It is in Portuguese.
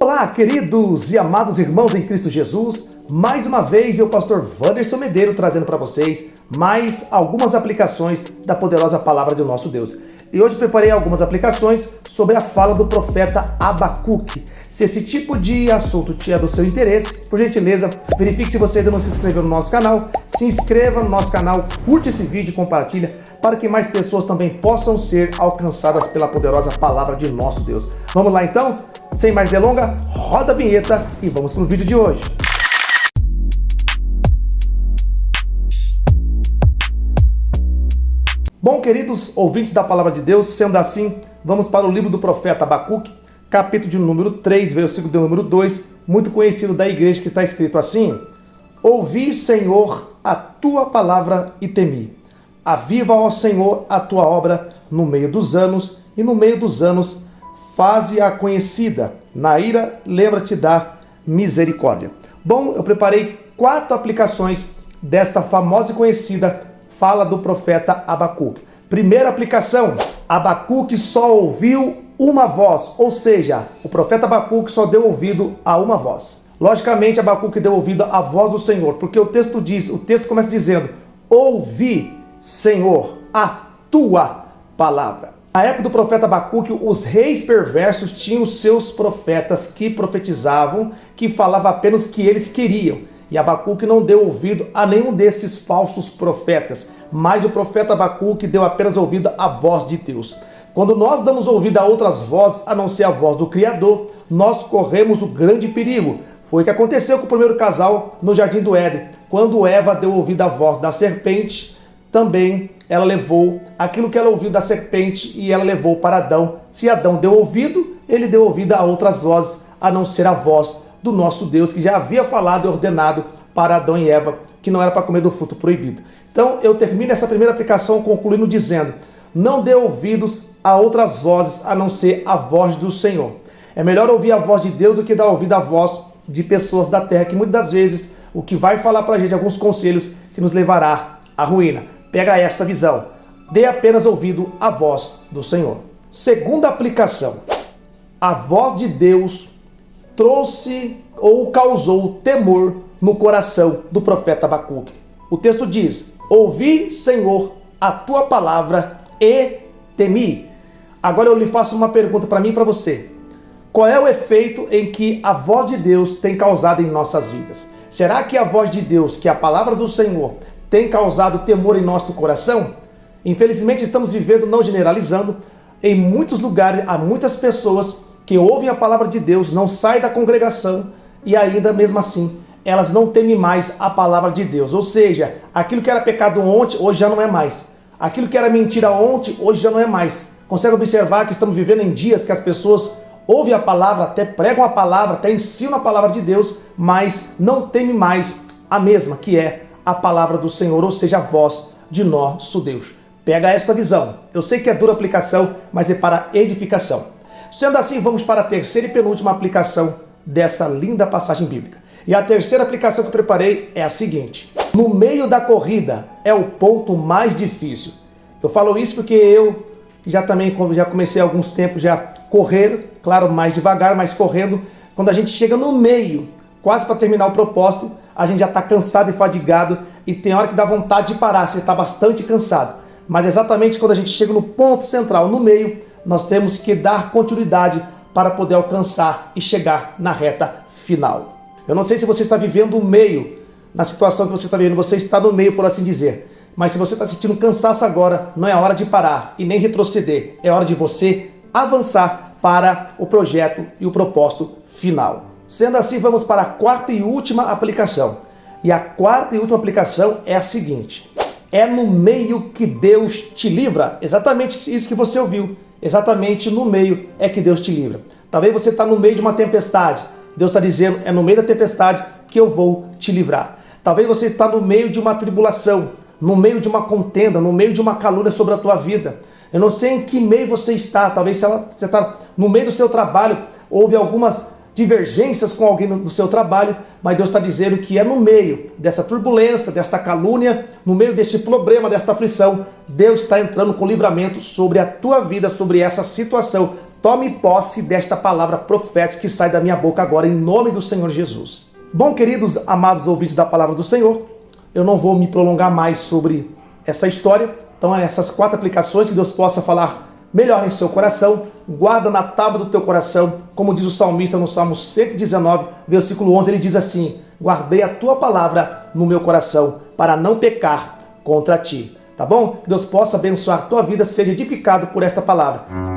Olá, queridos e amados irmãos em Cristo Jesus. Mais uma vez, eu, pastor Wanderson Medeiro, trazendo para vocês mais algumas aplicações da poderosa palavra do nosso Deus. E hoje preparei algumas aplicações sobre a fala do profeta Abacuque. Se esse tipo de assunto é do seu interesse, por gentileza, verifique se você ainda não se inscreveu no nosso canal, se inscreva no nosso canal, curte esse vídeo e compartilha para que mais pessoas também possam ser alcançadas pela poderosa palavra de nosso Deus. Vamos lá então? Sem mais delonga, roda a vinheta e vamos para o vídeo de hoje. Bom, queridos ouvintes da palavra de Deus, sendo assim, vamos para o livro do profeta Abacuque, capítulo de número 3, versículo de número 2, muito conhecido da igreja, que está escrito assim: Ouvi, Senhor, a tua palavra e temi. Aviva, ó Senhor, a tua obra no meio dos anos, e no meio dos anos faze-a conhecida. Na ira, lembra-te da misericórdia. Bom, eu preparei 4 aplicações desta famosa e conhecida fala do profeta Abacuque. Primeira aplicação: Abacuque só ouviu uma voz, ou seja, o profeta Abacuque só deu ouvido a uma voz. Logicamente, Abacuque deu ouvido à voz do Senhor, porque o texto começa dizendo: Ouvi, Senhor, a tua palavra. Na época do profeta Abacuque, os reis perversos tinham seus profetas que profetizavam, que falavam apenas o que eles queriam. E Abacuque não deu ouvido a nenhum desses falsos profetas, mas o profeta Abacuque deu apenas ouvido à voz de Deus. Quando nós damos ouvido a outras vozes, a não ser a voz do Criador, nós corremos o grande perigo. Foi o que aconteceu com o primeiro casal no Jardim do Éden. Quando Eva deu ouvido à voz da serpente, também ela levou aquilo que ela ouviu da serpente e ela levou para Adão. Se Adão deu ouvido, ele deu ouvido a outras vozes, a não ser a voz do nosso Deus, que já havia falado e ordenado para Adão e Eva que não era para comer do fruto proibido. Então eu termino essa primeira aplicação concluindo dizendo: não dê ouvidos a outras vozes, a não ser a voz do Senhor. É melhor ouvir a voz de Deus do que dar ouvido à voz de pessoas da terra, que muitas das vezes o que vai falar para a gente alguns conselhos que nos levará à ruína. Pega esta visão: dê apenas ouvido à voz do Senhor. Segunda aplicação: a voz de Deus trouxe ou causou temor no coração do profeta Abacuque. O texto diz: Ouvi, Senhor, a tua palavra e temi. Agora eu lhe faço uma pergunta para mim e para você. Qual é o efeito em que a voz de Deus tem causado em nossas vidas? Será que a voz de Deus, que é a palavra do Senhor, tem causado temor em nosso coração? Infelizmente estamos vivendo, não generalizando, em muitos lugares há muitas pessoas que ouvem a palavra de Deus, não saem da congregação e ainda mesmo assim elas não temem mais a palavra de Deus. Ou seja, aquilo que era pecado ontem, hoje já não é mais. Aquilo que era mentira ontem, hoje já não é mais. Consegue observar que estamos vivendo em dias que as pessoas ouvem a palavra, até pregam a palavra, até ensinam a palavra de Deus, mas não temem mais a mesma, que é a palavra do Senhor, ou seja, a voz de nosso Deus. Pega esta visão. Eu sei que é dura aplicação, mas é para edificação. Sendo assim, vamos para a terceira e penúltima aplicação dessa linda passagem bíblica. E a terceira aplicação que eu preparei é a seguinte: no meio da corrida é o ponto mais difícil. Eu falo isso porque eu já comecei há alguns tempos já correr, claro, mais devagar, mas correndo. Quando a gente chega no meio, quase para terminar o propósito, a gente já está cansado e fadigado e tem hora que dá vontade de parar, você está bastante cansado. Mas exatamente quando a gente chega no ponto central, no meio, nós temos que dar continuidade para poder alcançar e chegar na reta final. Eu não sei se você está vivendo o meio, na situação que você está vivendo, você está no meio, por assim dizer. Mas se você está sentindo cansaço agora, não é hora de parar e nem retroceder. É hora de você avançar para o projeto e o propósito final. Sendo assim, vamos para a quarta e última aplicação. E a quarta e última aplicação é a seguinte: é no meio que Deus te livra. Exatamente isso que você ouviu. Exatamente no meio é que Deus te livra. Talvez você está no meio de uma tempestade. Deus está dizendo: é no meio da tempestade que eu vou te livrar. Talvez você está no meio de uma tribulação, no meio de uma contenda, no meio de uma calúnia sobre a tua vida. Eu não sei em que meio você está. Talvez você está no meio do seu trabalho, houve algumas divergências com alguém do seu trabalho, mas Deus está dizendo que é no meio dessa turbulência, desta calúnia, no meio deste problema, desta aflição, Deus está entrando com livramento sobre a tua vida, sobre essa situação tome posse desta palavra profética que sai da minha boca agora, em nome do Senhor Jesus. Bom, queridos, amados ouvintes da palavra do Senhor, eu não vou me prolongar mais sobre essa história. Então, essas 4 aplicações, que Deus possa falar melhor em seu coração, guarda na tábua do teu coração, como diz o salmista no Salmo 119, versículo 11, ele diz assim: guardei a tua palavra no meu coração, para não pecar contra ti. Tá bom? Que Deus possa abençoar a tua vida, seja edificado por esta palavra.